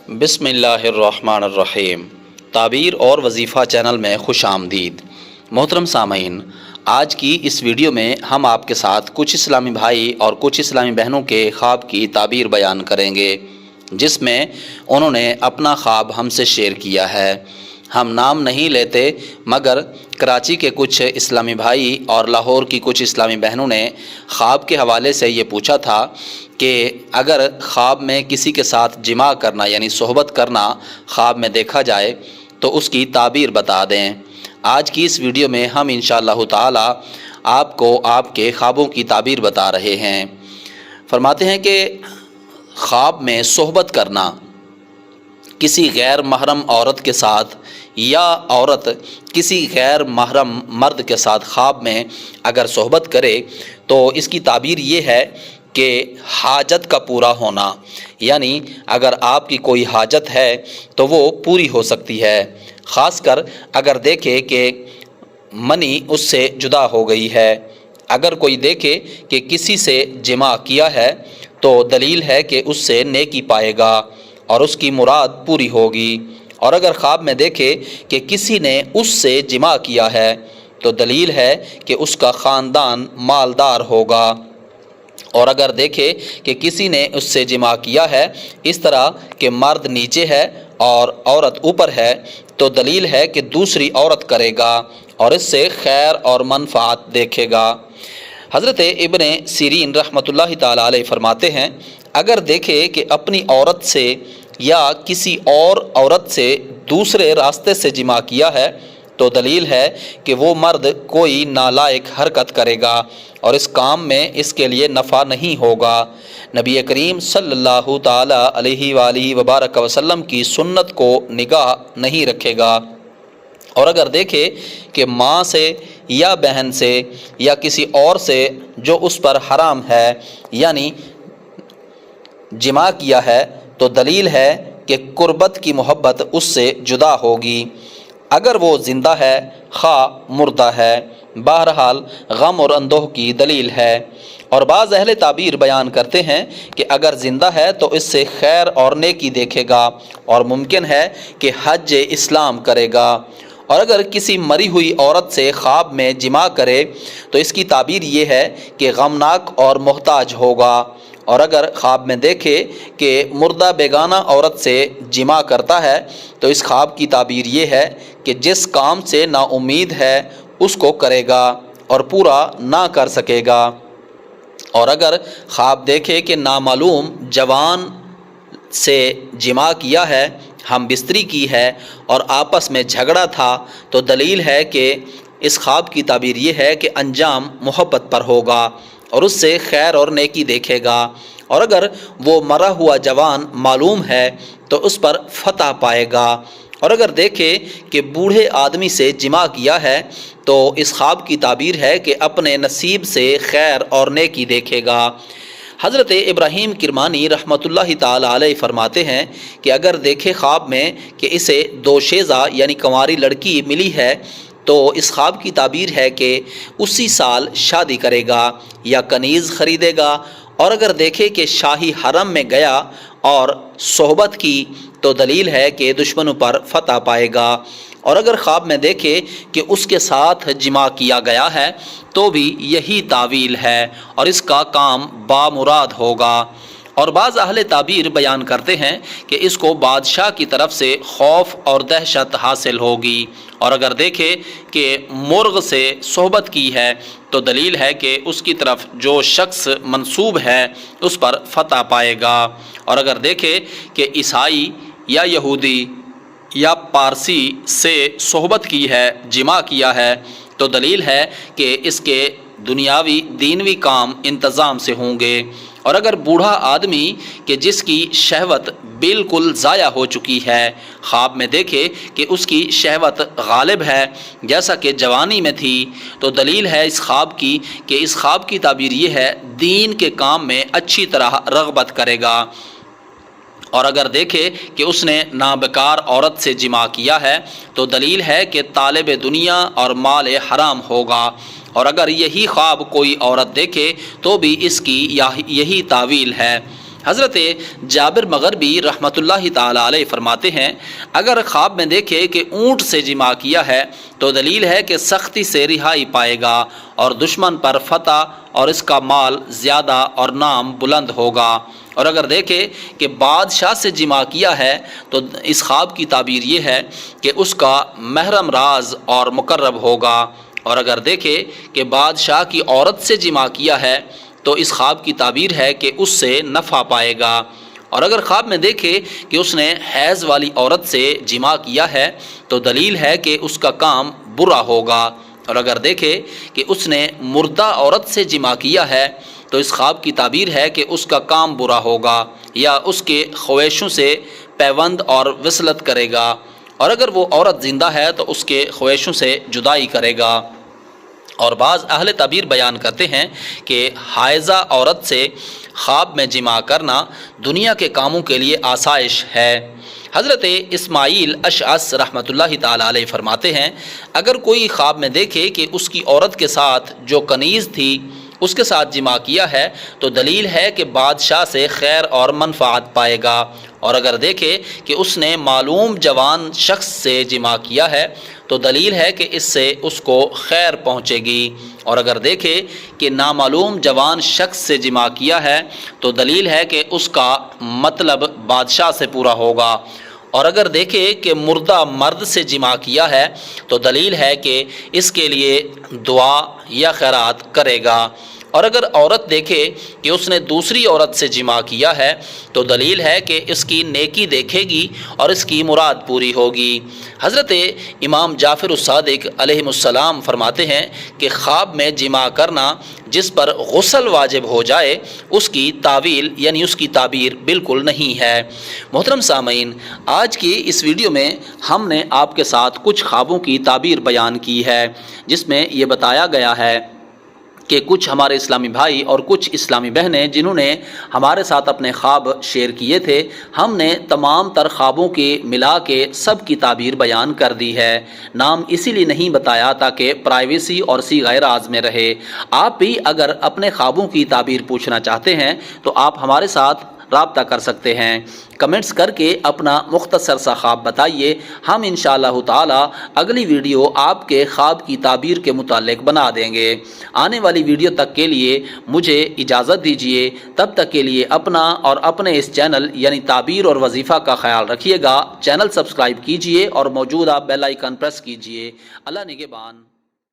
بسم اللہ الرحمن الرحیم۔ تعبیر اور وظیفہ چینل میں خوش آمدید۔ محترم سامعین، آج کی اس ویڈیو میں ہم آپ کے ساتھ کچھ اسلامی بھائی اور کچھ اسلامی بہنوں کے خواب کی تعبیر بیان کریں گے، جس میں انہوں نے اپنا خواب ہم سے شیئر کیا ہے۔ ہم نام نہیں لیتے، مگر کراچی کے کچھ اسلامی بھائی اور لاہور کی کچھ اسلامی بہنوں نے خواب کے حوالے سے یہ پوچھا تھا کہ اگر خواب میں کسی کے ساتھ جماع کرنا یعنی صحبت کرنا خواب میں دیکھا جائے تو اس کی تعبیر بتا دیں۔ آج کی اس ویڈیو میں ہم انشاءاللہ تعالی آپ کو آپ کے خوابوں کی تعبیر بتا رہے ہیں۔ فرماتے ہیں کہ خواب میں صحبت کرنا، کسی غیر محرم عورت کے ساتھ یا عورت کسی غیر محرم مرد کے ساتھ خواب میں اگر صحبت کرے تو اس کی تعبیر یہ ہے کہ حاجت کا پورا ہونا، یعنی اگر آپ کی کوئی حاجت ہے تو وہ پوری ہو سکتی ہے، خاص کر اگر دیکھے کہ منی اس سے جدا ہو گئی ہے۔ اگر کوئی دیکھے کہ کسی سے جماع کیا ہے تو دلیل ہے کہ اس سے نیکی پائے گا اور اس کی مراد پوری ہوگی، اور اگر خواب میں دیکھے کہ کسی نے اس سے جماع کیا ہے تو دلیل ہے کہ اس کا خاندان مالدار ہوگا، اور اگر دیکھے کہ کسی نے اس سے جماع کیا ہے اس طرح کہ مرد نیچے ہے اور عورت اوپر ہے تو دلیل ہے کہ دوسری عورت کرے گا اور اس سے خیر اور منفعت دیکھے گا۔ حضرت ابن سیرین رحمۃ اللہ تعالی علیہ فرماتے ہیں، اگر دیکھے کہ اپنی عورت سے یا کسی اور عورت سے دوسرے راستے سے جماع کیا ہے تو دلیل ہے کہ وہ مرد کوئی نالائق حرکت کرے گا اور اس کام میں اس کے لیے نفع نہیں ہوگا، نبی کریم صلی اللہ تعالی علیہ وآلہ وبارک وسلم کی سنت کو نگاہ نہیں رکھے گا، اور اگر دیکھے کہ ماں سے یا بہن سے یا کسی اور سے جو اس پر حرام ہے یعنی جماع کیا ہے تو دلیل ہے کہ قربت کی محبت اس سے جدا ہوگی، اگر وہ زندہ ہے خواہ مردہ ہے، بہرحال غم اور اندوہ کی دلیل ہے۔ اور بعض اہل تعبیر بیان کرتے ہیں کہ اگر زندہ ہے تو اس سے خیر اور نیکی دیکھے گا اور ممکن ہے کہ حج اسلام کرے گا، اور اگر کسی مری ہوئی عورت سے خواب میں جماع کرے تو اس کی تعبیر یہ ہے کہ غمناک اور محتاج ہوگا، اور اگر خواب میں دیکھے کہ مردہ بیگانہ عورت سے جماع کرتا ہے تو اس خواب کی تعبیر یہ ہے کہ جس کام سے نا امید ہے اس کو کرے گا اور پورا نہ کر سکے گا، اور اگر خواب دیکھے کہ نامعلوم جوان سے جماع کیا ہے، ہم بستری کی ہے اور آپس میں جھگڑا تھا تو دلیل ہے کہ اس خواب کی تعبیر یہ ہے کہ انجام محبت پر ہوگا اور اس سے خیر اور نیکی دیکھے گا، اور اگر وہ مرا ہوا جوان معلوم ہے تو اس پر فتح پائے گا، اور اگر دیکھے کہ بوڑھے آدمی سے جماع کیا ہے تو اس خواب کی تعبیر ہے کہ اپنے نصیب سے خیر اور نیکی دیکھے گا۔ حضرت ابراہیم کرمانی رحمۃ اللہ تعالی علیہ فرماتے ہیں کہ اگر دیکھے خواب میں کہ اسے دوشیزہ یعنی کنواری لڑکی ملی ہے تو اس خواب کی تعبیر ہے کہ اسی سال شادی کرے گا یا کنیز خریدے گا، اور اگر دیکھے کہ شاہی حرم میں گیا اور صحبت کی تو دلیل ہے کہ دشمنوں پر فتح پائے گا، اور اگر خواب میں دیکھے کہ اس کے ساتھ جماع کیا گیا ہے تو بھی یہی تعویل ہے اور اس کا کام بامراد ہوگا۔ اور بعض اہل تعبیر بیان کرتے ہیں کہ اس کو بادشاہ کی طرف سے خوف اور دہشت حاصل ہوگی، اور اگر دیکھے کہ مرغ سے صحبت کی ہے تو دلیل ہے کہ اس کی طرف جو شخص منسوب ہے اس پر فتح پائے گا، اور اگر دیکھے کہ عیسائی یا یہودی یا پارسی سے صحبت کی ہے، جماع کیا ہے تو دلیل ہے کہ اس کے دنیاوی دینوی کام انتظام سے ہوں گے، اور اگر بوڑھا آدمی کہ جس کی شہوت بالکل ضائع ہو چکی ہے خواب میں دیکھے کہ اس کی شہوت غالب ہے جیسا کہ جوانی میں تھی تو دلیل ہے اس خواب کی کہ اس خواب کی تعبیر یہ ہے دین کے کام میں اچھی طرح رغبت کرے گا، اور اگر دیکھے کہ اس نے نابکار عورت سے جماع کیا ہے تو دلیل ہے کہ طالب دنیا اور مال حرام ہوگا، اور اگر یہی خواب کوئی عورت دیکھے تو بھی اس کی یہی تعویل ہے، حضرت جابر مغربی رحمۃ اللہ تعالی علیہ فرماتے ہیں اگر خواب میں دیکھے کہ اونٹ سے جمع کیا ہے تو دلیل ہے کہ سختی سے رہائی پائے گا اور دشمن پر فتح اور اس کا مال زیادہ اور نام بلند ہوگا، اور اگر دیکھے کہ بادشاہ سے جمع کیا ہے تو اس خواب کی تعبیر یہ ہے کہ اس کا محرم راز اور مقرب ہوگا، اور اگر دیکھے کہ بادشاہ کی عورت سے جمع کیا ہے تو اس خواب کی تعبیر ہے کہ اس سے نفع پائے گا، اور اگر خواب میں دیکھے کہ اس نے حیض والی عورت سے جمع کیا ہے تو دلیل ہے کہ اس کا کام برا ہوگا، اور اگر دیکھے کہ اس نے مردہ عورت سے جمع کیا ہے تو اس خواب کی تعبیر ہے کہ اس کا کام برا ہوگا یا اس کے خواہشوں سے پیوند اور وصلت کرے گا، اور اگر وہ عورت زندہ ہے تو اس کے خواہشوں سے جدائی کرے گا۔ اور بعض اہل تعبیر بیان کرتے ہیں کہ حائضہ عورت سے خواب میں جمع کرنا دنیا کے کاموں کے لیے آسائش ہے۔ حضرت اسماعیل اشعث رحمۃ اللہ تعالی علیہ فرماتے ہیں اگر کوئی خواب میں دیکھے کہ اس کی عورت کے ساتھ جو کنیز تھی اس کے ساتھ جمع کیا ہے تو دلیل ہے کہ بادشاہ سے خیر اور منفعت پائے گا، اور اگر دیکھے کہ اس نے معلوم جوان شخص سے جمع کیا ہے تو دلیل ہے کہ اس سے اس کو خیر پہنچے گی، اور اگر دیکھے کہ نامعلوم جوان شخص سے جمع کیا ہے تو دلیل ہے کہ اس کا مطلب بادشاہ سے پورا ہوگا، اور اگر دیکھے کہ مردہ مرد سے جمع کیا ہے تو دلیل ہے کہ اس کے لیے دعا یا خیرات کرے گا، اور اگر عورت دیکھے کہ اس نے دوسری عورت سے جمع کیا ہے تو دلیل ہے کہ اس کی نیکی دیکھے گی اور اس کی مراد پوری ہوگی۔ حضرت امام جعفر الصادق علیہ السلام فرماتے ہیں کہ خواب میں جمع کرنا جس پر غسل واجب ہو جائے اس کی تعویل یعنی اس کی تعبیر بالکل نہیں ہے۔ محترم سامعین، آج کی اس ویڈیو میں ہم نے آپ کے ساتھ کچھ خوابوں کی تعبیر بیان کی ہے جس میں یہ بتایا گیا ہے کہ کچھ ہمارے اسلامی بھائی اور کچھ اسلامی بہنیں جنہوں نے ہمارے ساتھ اپنے خواب شیئر کیے تھے، ہم نے تمام تر خوابوں کے ملا کے سب کی تعبیر بیان کر دی ہے۔ نام اسی لیے نہیں بتایا تاکہ پرائیویسی اور صیغہ راز میں رہے۔ آپ بھی اگر اپنے خوابوں کی تعبیر پوچھنا چاہتے ہیں تو آپ ہمارے ساتھ رابطہ کر سکتے ہیں، کمنٹس کر کے اپنا مختصر سا خواب بتائیے، ہم انشاءاللہ تعالی اگلی ویڈیو آپ کے خواب کی تعبیر کے متعلق بنا دیں گے۔ آنے والی ویڈیو تک کے لیے مجھے اجازت دیجیے، تب تک کے لیے اپنا اور اپنے اس چینل یعنی تعبیر اور وظیفہ کا خیال رکھیے گا۔ چینل سبسکرائب کیجیے اور موجودہ بیل آئیکن پریس کیجیے۔ اللہ نگہبان۔